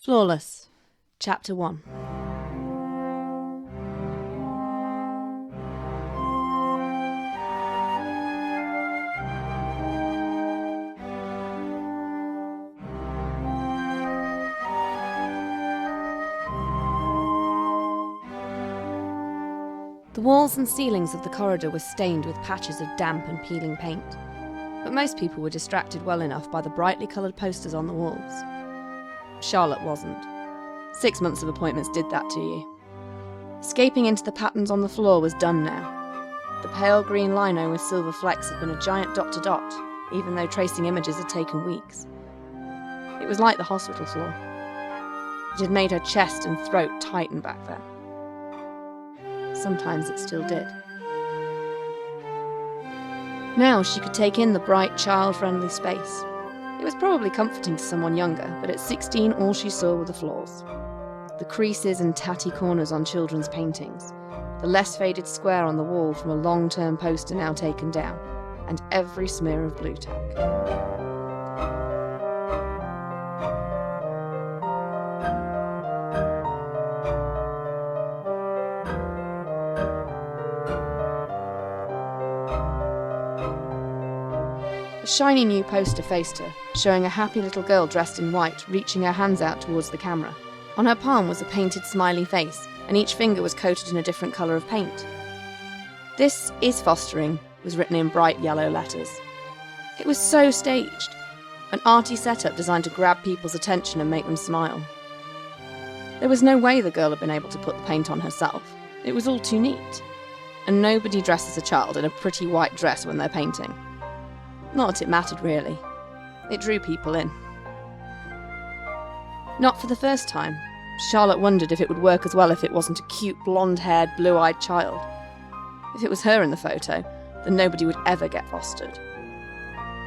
Flawless, Chapter 1. The walls and ceilings of the corridor were stained with patches of damp and peeling paint, but most people were distracted well enough by the brightly coloured posters on the walls. Charlotte wasn't. 6 months of appointments did that to you. Escaping into the patterns on the floor was done now. The pale green lino with silver flecks had been a giant dot to dot, even though tracing images had taken weeks. It was like the hospital floor. It had made her chest and throat tighten back then. Sometimes it still did. Now she could take in the bright, child-friendly space. It was probably comforting to someone younger, but at 16 all she saw were the flaws. The creases and tatty corners on children's paintings, the less faded square on the wall from a long-term poster now taken down, and every smear of blue tack. A shiny new poster faced her, showing a happy little girl dressed in white, reaching her hands out towards the camera. On her palm was a painted smiley face, and each finger was coated in a different colour of paint. "This is fostering," was written in bright yellow letters. It was so staged, an arty setup designed to grab people's attention and make them smile. There was no way the girl had been able to put the paint on herself. It was all too neat. And nobody dresses a child in a pretty white dress when they're painting. Not that it mattered, really. It drew people in. Not for the first time. Charlotte wondered if it would work as well if it wasn't a cute, blonde-haired, blue-eyed child. If it was her in the photo, then nobody would ever get fostered.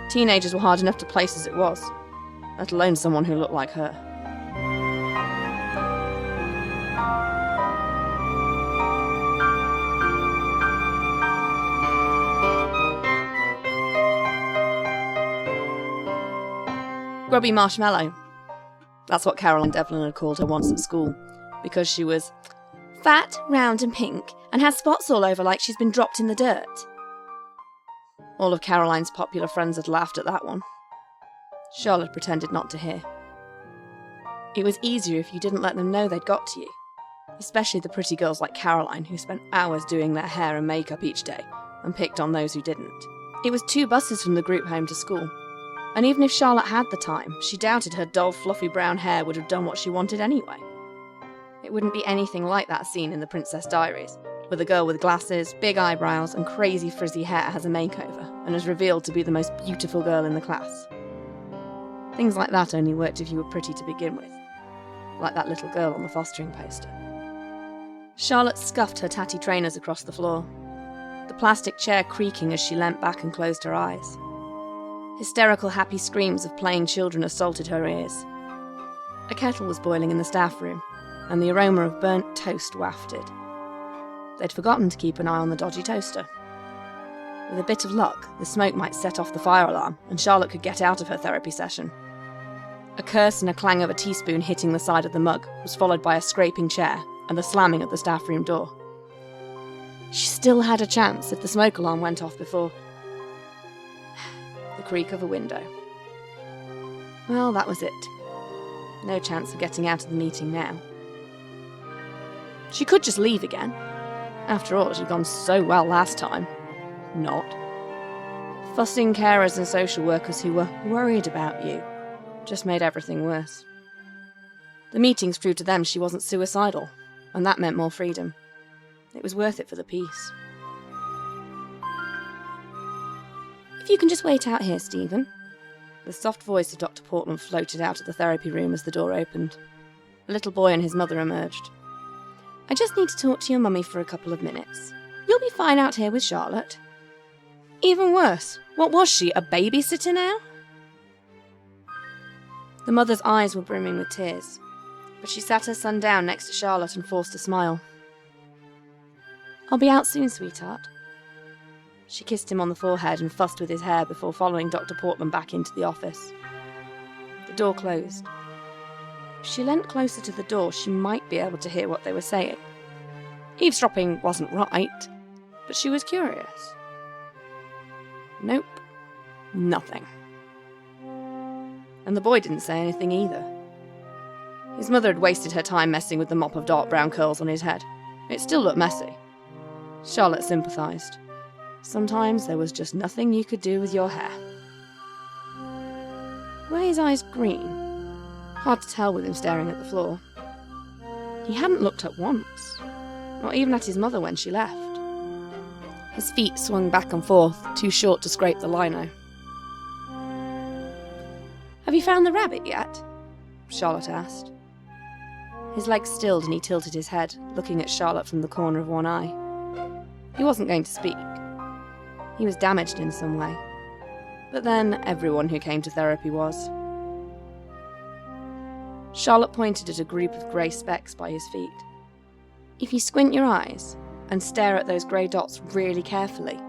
Teenagers were hard enough to place as it was, let alone someone who looked like her. Grubby marshmallow. That's what Caroline Devlin had called her once at school, because she was fat, round and pink, and has spots all over like she's been dropped in the dirt. All of Caroline's popular friends had laughed at that one. Charlotte pretended not to hear. It was easier if you didn't let them know they'd got to you, especially the pretty girls like Caroline who spent hours doing their hair and makeup each day, and picked on those who didn't. It was 2 buses from the group home to school. And even if Charlotte had the time, she doubted her dull, fluffy brown hair would have done what she wanted anyway. It wouldn't be anything like that scene in The Princess Diaries, where the girl with glasses, big eyebrows, and crazy frizzy hair has a makeover, and is revealed to be the most beautiful girl in the class. Things like that only worked if you were pretty to begin with, like that little girl on the fostering poster. Charlotte scuffed her tatty trainers across the floor, the plastic chair creaking as she leant back and closed her eyes. Hysterical happy screams of playing children assaulted her ears. A kettle was boiling in the staff room, and the aroma of burnt toast wafted. They'd forgotten to keep an eye on the dodgy toaster. With a bit of luck, the smoke might set off the fire alarm, and Charlotte could get out of her therapy session. A curse and a clang of a teaspoon hitting the side of the mug was followed by a scraping chair and the slamming of the staff room door. She still had a chance if the smoke alarm went off before. The creak of a window. Well, that was it. No chance of getting out of the meeting now. She could just leave again. After all, it had gone so well last time. Not. Fussing carers and social workers who were worried about you just made everything worse. The meetings proved to them she wasn't suicidal, and that meant more freedom. It was worth it for the peace. "If you can just wait out here, Stephen." The soft voice of Dr. Portland floated out of the therapy room as the door opened. A little boy and his mother emerged. "I just need to talk to your mummy for a couple of minutes. You'll be fine out here with Charlotte." Even worse, what was she, a babysitter now? The mother's eyes were brimming with tears, but she sat her son down next to Charlotte and forced a smile. "I'll be out soon, sweetheart." She kissed him on the forehead and fussed with his hair before following Dr. Portland back into the office. The door closed. If she leant closer to the door, she might be able to hear what they were saying. Eavesdropping wasn't right, but she was curious. Nope, nothing. And the boy didn't say anything either. His mother had wasted her time messing with the mop of dark brown curls on his head. It still looked messy. Charlotte sympathised. Sometimes there was just nothing you could do with your hair. Were his eyes green? Hard to tell with him staring at the floor. He hadn't looked up once, not even at his mother when she left. His feet swung back and forth, too short to scrape the lino. "Have you found the rabbit yet?" Charlotte asked. His legs stilled and he tilted his head, looking at Charlotte from the corner of one eye. He wasn't going to speak. He was damaged in some way. But then everyone who came to therapy was. Charlotte pointed at a group of grey specks by his feet. "If you squint your eyes and stare at those grey dots really carefully,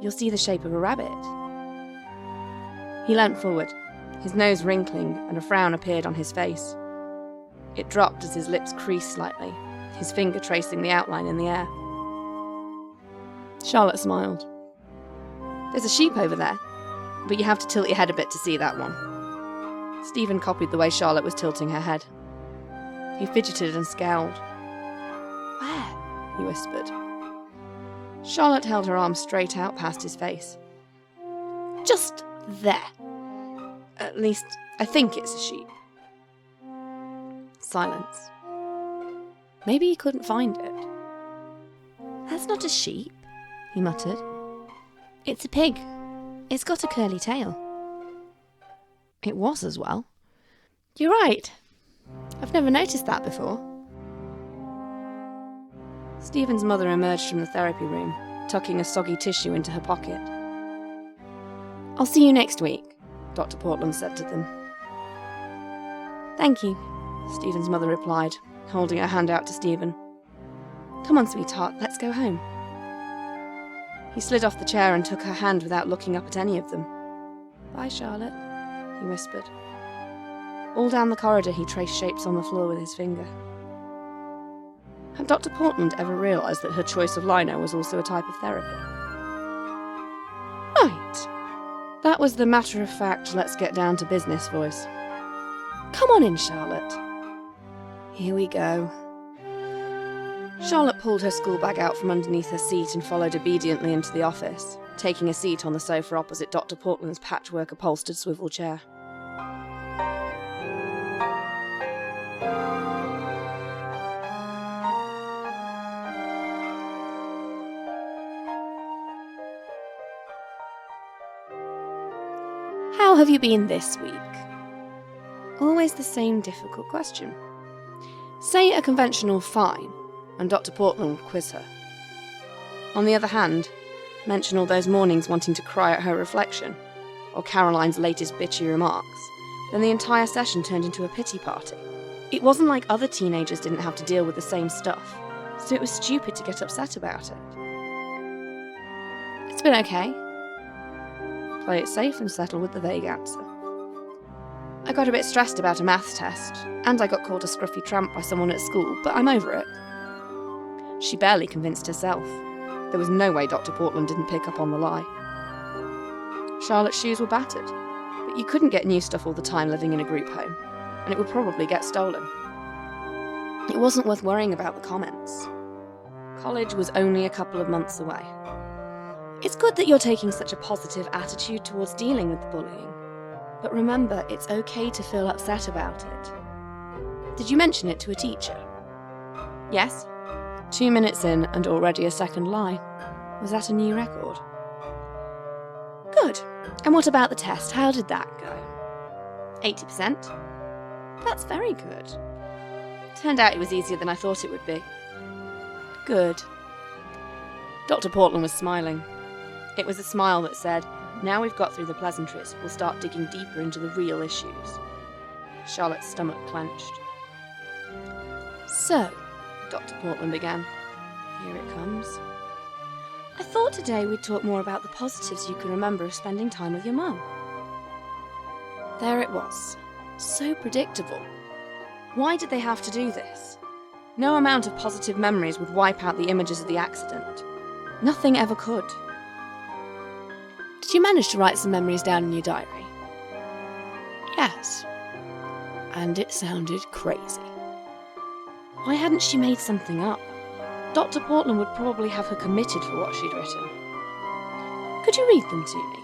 you'll see the shape of a rabbit." He leant forward, his nose wrinkling, and a frown appeared on his face. It dropped as his lips creased slightly, his finger tracing the outline in the air. Charlotte smiled. "There's a sheep over there, but you have to tilt your head a bit to see that one." Stephen copied the way Charlotte was tilting her head. He fidgeted and scowled. "Where?" he whispered. Charlotte held her arm straight out past his face. "Just there. At least, I think it's a sheep." Silence. Maybe he couldn't find it. "That's not a sheep," he muttered. "It's a pig. It's got a curly tail." It was as well. "You're right. I've never noticed that before." Stephen's mother emerged from the therapy room, tucking a soggy tissue into her pocket. "I'll see you next week," Dr. Portland said to them. "Thank you," Stephen's mother replied, holding her hand out to Stephen. "Come on, sweetheart, let's go home." He slid off the chair and took her hand without looking up at any of them. "Bye, Charlotte," he whispered. All down the corridor he traced shapes on the floor with his finger. Had Dr. Portland ever realised that her choice of lino was also a type of therapy? Right. That was the matter-of-fact, let's get down to business voice. "Come on in, Charlotte." "Here we go." Charlotte pulled her school bag out from underneath her seat and followed obediently into the office, taking a seat on the sofa opposite Dr. Portland's patchwork-upholstered swivel chair. "How have you been this week?" Always the same difficult question. Say a conventional fine, and Dr. Portland would quiz her. On the other hand, mention all those mornings wanting to cry at her reflection, or Caroline's latest bitchy remarks, then the entire session turned into a pity party. It wasn't like other teenagers didn't have to deal with the same stuff, so it was stupid to get upset about it. "It's been okay." Play it safe and settle with the vague answer. "I got a bit stressed about a maths test, and I got called a scruffy tramp by someone at school, but I'm over it." She barely convinced herself. There was no way Dr. Portland didn't pick up on the lie. Charlotte's shoes were battered, but you couldn't get new stuff all the time living in a group home, and it would probably get stolen. It wasn't worth worrying about the comments. College was only a couple of months away. It's good that you're taking such a positive attitude towards dealing with the bullying. But remember, it's okay to feel upset about it. Did you mention it to a teacher? Yes. 2 minutes in and already a second lie. Was that a new record? Good. And what about the test? How did that go? 80%. That's very good. Turned out it was easier than I thought it would be. Good. Dr. Portland was smiling. It was a smile that said, "Now we've got through the pleasantries, we'll start digging deeper into the real issues." Charlotte's stomach clenched. "So," Dr. Portland began. "Here it comes. I thought today we'd talk more about the positives you can remember of spending time with your mum." There it was. So predictable. Why did they have to do this? No amount of positive memories would wipe out the images of the accident. Nothing ever could. Did you manage to write some memories down in your diary? Yes. And it sounded crazy. Why hadn't she made something up? Dr. Portland would probably have her committed for what she'd written. Could you read them to me?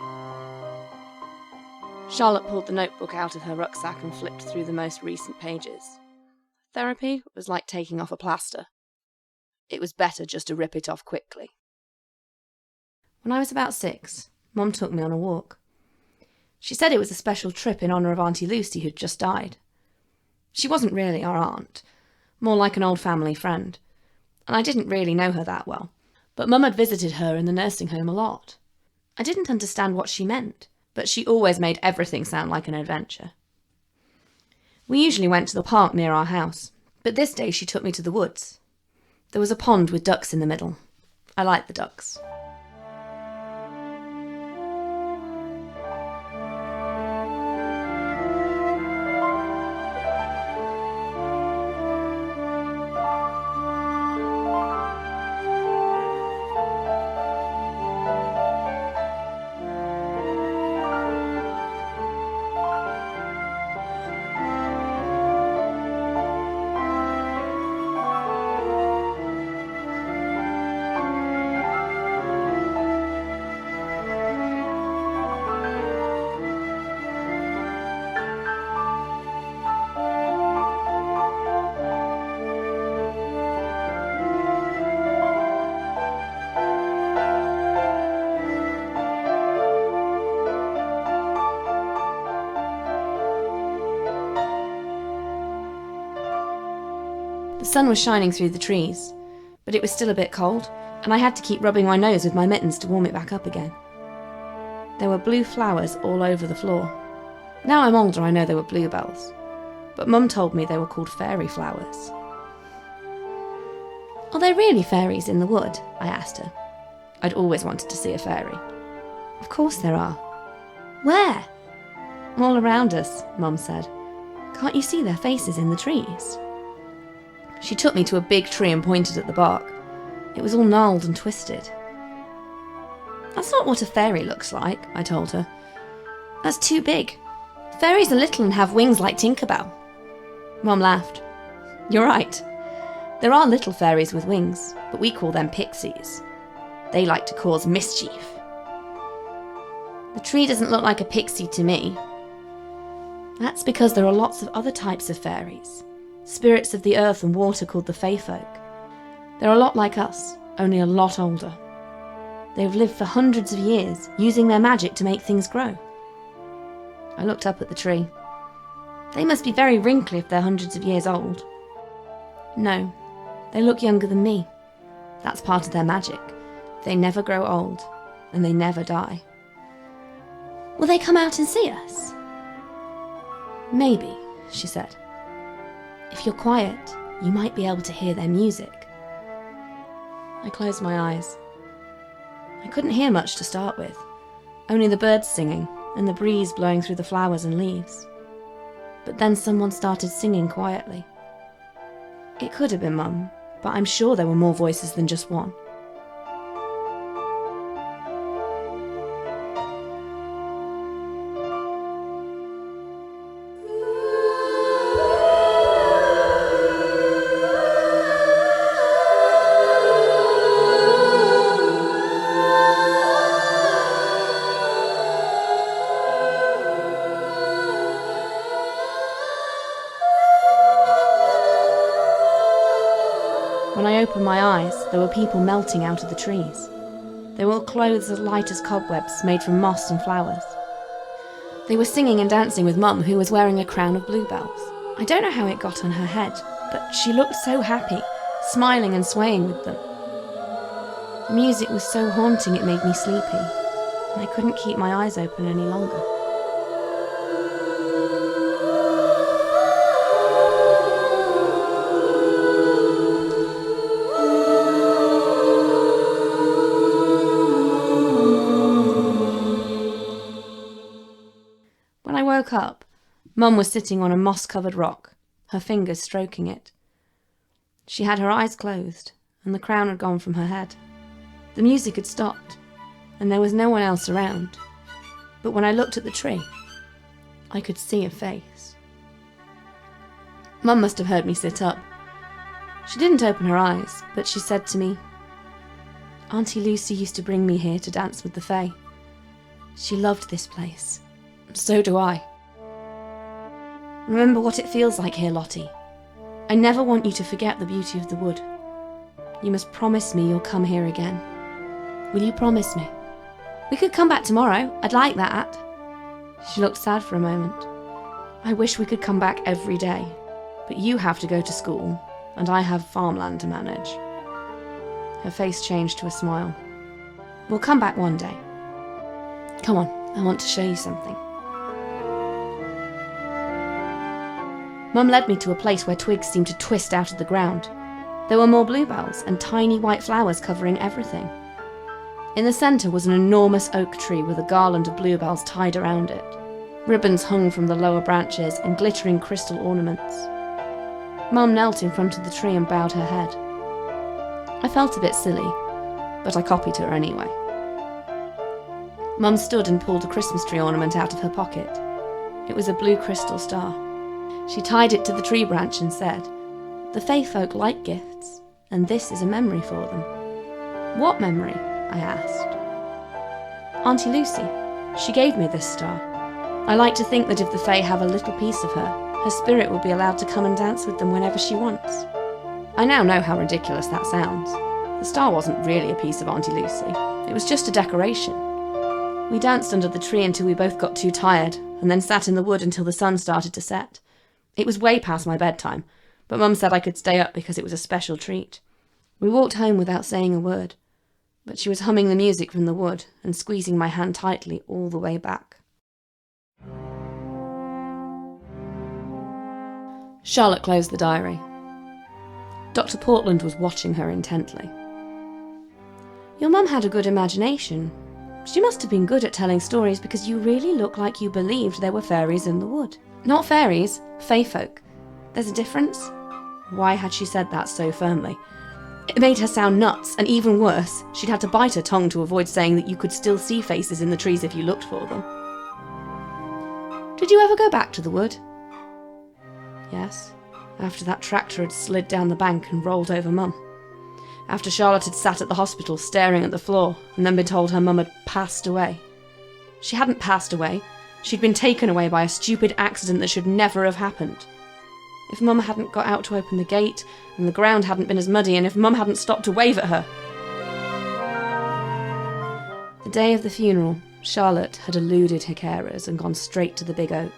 Charlotte pulled the notebook out of her rucksack and flipped through the most recent pages. Therapy was like taking off a plaster. It was better just to rip it off quickly. When I was about 6, Mum took me on a walk. She said it was a special trip in honour of Auntie Lucy, who'd just died. She wasn't really our aunt, more like an old family friend, and I didn't really know her that well, but Mum had visited her in the nursing home a lot. I didn't understand what she meant, but she always made everything sound like an adventure. We usually went to the park near our house, but this day she took me to the woods. There was a pond with ducks in the middle. I liked the ducks. The sun was shining through the trees, but it was still a bit cold, and I had to keep rubbing my nose with my mittens to warm it back up again. There were blue flowers all over the floor. Now I'm older, I know they were bluebells, but Mum told me they were called fairy flowers. Are there really fairies in the wood? I asked her. I'd always wanted to see a fairy. Of course there are. Where? All around us, Mum said. Can't you see their faces in the trees? She took me to a big tree and pointed at the bark. It was all gnarled and twisted. That's not what a fairy looks like, I told her. That's too big. Fairies are little and have wings like Tinkerbell. Mum laughed. You're right. There are little fairies with wings, but we call them pixies. They like to cause mischief. The tree doesn't look like a pixie to me. That's because there are lots of other types of fairies. Spirits of the earth and water called the Fae folk. They're a lot like us, only a lot older. They've lived for hundreds of years, using their magic to make things grow. I looked up at the tree. They must be very wrinkly if they're hundreds of years old. No, they look younger than me. That's part of their magic. They never grow old, and they never die. Will they come out and see us? Maybe, she said. If you're quiet, you might be able to hear their music. I closed my eyes. I couldn't hear much to start with, only the birds singing and the breeze blowing through the flowers and leaves. But then someone started singing quietly. It could have been Mum, but I'm sure there were more voices than just one. When I opened my eyes, there were people melting out of the trees. They wore clothes as light as cobwebs, made from moss and flowers. They were singing and dancing with Mum, who was wearing a crown of bluebells. I don't know how it got on her head, but she looked so happy, smiling and swaying with them. The music was so haunting it made me sleepy, and I couldn't keep my eyes open any longer. When I woke up, Mum was sitting on a moss-covered rock, her fingers stroking it. She had her eyes closed, and the crown had gone from her head. The music had stopped, and there was no one else around. But when I looked at the tree, I could see a face. Mum must have heard me sit up. She didn't open her eyes, but she said to me, "Auntie Lucy used to bring me here to dance with the Fae. She loved this place. So do I. Remember what it feels like here, Lottie. I never want you to forget the beauty of the wood. You must promise me you'll come here again. Will you promise me? We could come back tomorrow. I'd like that." She looked sad for a moment. "I wish we could come back every day, but you have to go to school, and I have farmland to manage." Her face changed to a smile. "We'll come back one day. Come on, I want to show you something." Mum led me to a place where twigs seemed to twist out of the ground. There were more bluebells and tiny white flowers covering everything. In the centre was an enormous oak tree with a garland of bluebells tied around it. Ribbons hung from the lower branches and glittering crystal ornaments. Mum knelt in front of the tree and bowed her head. I felt a bit silly, but I copied her anyway. Mum stood and pulled a Christmas tree ornament out of her pocket. It was a blue crystal star. She tied it to the tree branch and said, "The Fae folk like gifts, and this is a memory for them." "What memory?" I asked. "Auntie Lucy. She gave me this star. I like to think that if the Fae have a little piece of her spirit will be allowed to come and dance with them whenever she wants." I now know how ridiculous that sounds. The star wasn't really a piece of Auntie Lucy. It was just a decoration. We danced under the tree until we both got too tired, and then sat in the wood until the sun started to set. It was way past my bedtime, but Mum said I could stay up because it was a special treat. We walked home without saying a word, but she was humming the music from the wood and squeezing my hand tightly all the way back. Charlotte closed the diary. Dr. Portland was watching her intently. "Your mum had a good imagination. She must have been good at telling stories because you really look like you believed there were fairies in the wood." "Not fairies, fae folk. There's a difference." Why had she said that so firmly? It made her sound nuts, and even worse, she'd had to bite her tongue to avoid saying that you could still see faces in the trees if you looked for them. "Did you ever go back to the wood?" "Yes, after that tractor had slid down the bank and rolled over Mum. After Charlotte had sat at the hospital staring at the floor and then been told her mum had passed away. She hadn't passed away. She'd been taken away by a stupid accident that should never have happened. If Mum hadn't got out to open the gate, and the ground hadn't been as muddy, and if Mum hadn't stopped to wave at her." The day of the funeral, Charlotte had eluded her carers and gone straight to the big oak.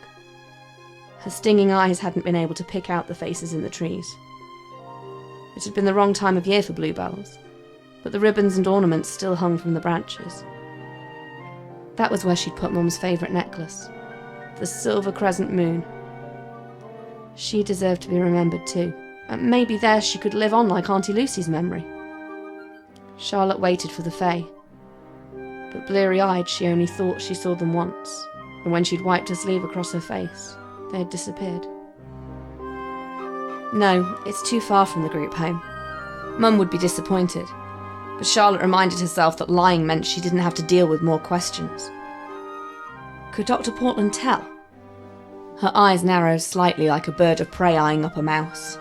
Her stinging eyes hadn't been able to pick out the faces in the trees. It had been the wrong time of year for bluebells, but the ribbons and ornaments still hung from the branches. That was where she'd put Mum's favourite necklace, the silver crescent moon. She deserved to be remembered too, and maybe there she could live on like Auntie Lucy's memory. Charlotte waited for the Fae, but bleary-eyed she only thought she saw them once, and when she'd wiped her sleeve across her face, they had disappeared. No, it's too far from the group home. Mum would be disappointed, but Charlotte reminded herself that lying meant she didn't have to deal with more questions. Could Dr. Portland tell? Her eyes narrowed slightly like a bird of prey eyeing up a mouse.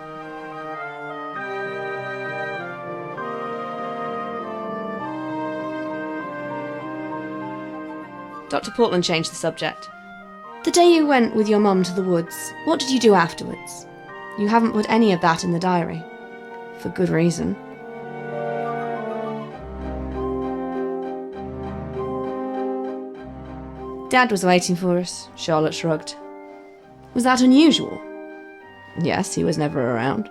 Dr. Portland changed the subject. "The day you went with your mum to the woods, what did you do afterwards? You haven't put any of that in the diary. For good reason." "Dad was waiting for us," Charlotte shrugged. "Was that unusual?" "Yes, he was never around."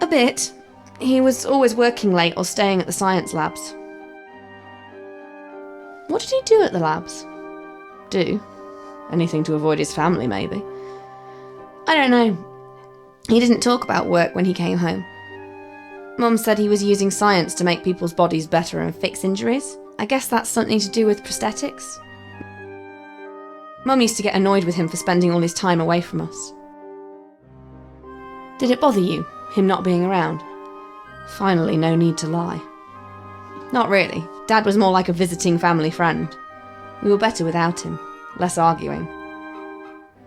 "A bit. He was always working late or staying at the science labs." "What did he do at the labs?" "Do? Anything to avoid his family, maybe." "I don't know. He didn't talk about work when he came home. Mum said he was using science to make people's bodies better and fix injuries. I guess that's something to do with prosthetics. Mum used to get annoyed with him for spending all his time away from us." Did it bother you, him not being around? Finally, no need to lie. Not really. Dad was more like a visiting family friend. We were better without him, less arguing.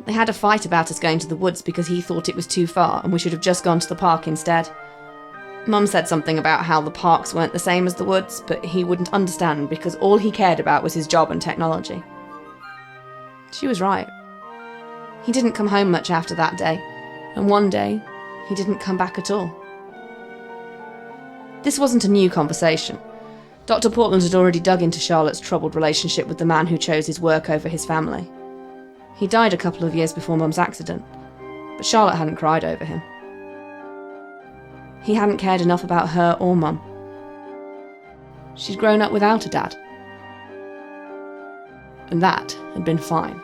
They had a fight about us going to the woods because he thought it was too far and we should have just gone to the park instead. Mum said something about how the parks weren't the same as the woods, but he wouldn't understand because all he cared about was his job and technology. She was right. He didn't come home much after that day, and one day, he didn't come back at all. This wasn't a new conversation. Dr. Portland had already dug into Charlotte's troubled relationship with the man who chose his work over his family. He died a couple of years before Mum's accident, but Charlotte hadn't cried over him. He hadn't cared enough about her or Mum. She'd grown up without a dad. And that had been fine.